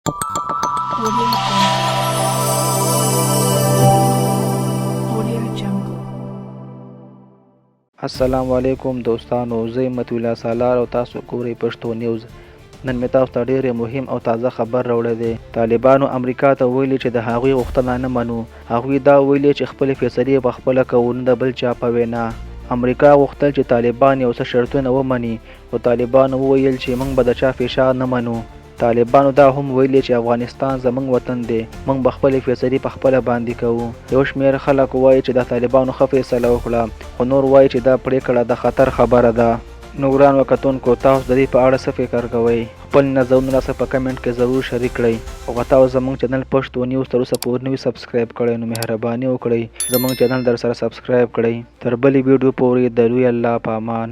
Audio Jungle. السلام علیکم دوستانو، زه مت الله سالار او تاسو ګورئ پښتو نیوز. نن مې تاسو ته ډېر مهم او تازه خبر راوړی دی. طالبانو امریکا ته ویلي چې د هغوی غوښتنه نه منو. هغوی دا ویلي چې خپلې فیصلې په خپله کوو، نه د بل چا په وینا. امریکا غوښتل چې طالبان یو څه شرطونه ومني، خو طالبانو وویل چې موږ به د چا فشار نه منو. طالبانو دا هم ویلي چې افغانستان زموږ وطن دی، موږ به خپلې فیصلې په خپله باندې کوو. یو شمېر خلک وایي چې د طالبانو ښه فیصله وکړه، خو نور وایي چې دا پرېکړه د خطر خبره ده. نو ګرانو کتونکو، تاسو د دې په اړه څه فکر کوئ؟ خپل نظرونه راسره په کمنټ کې ضرور شریک کړئ. او که تاسو زموږ چینل پښتو نیوز تر اوسه پورې نه وي سبسکرایب کړی، نو مهرباني وکړئ زموږ چینل در سره سبسکرایب کړئ. تر بلې ویډیو پورې د لوی الله په امان.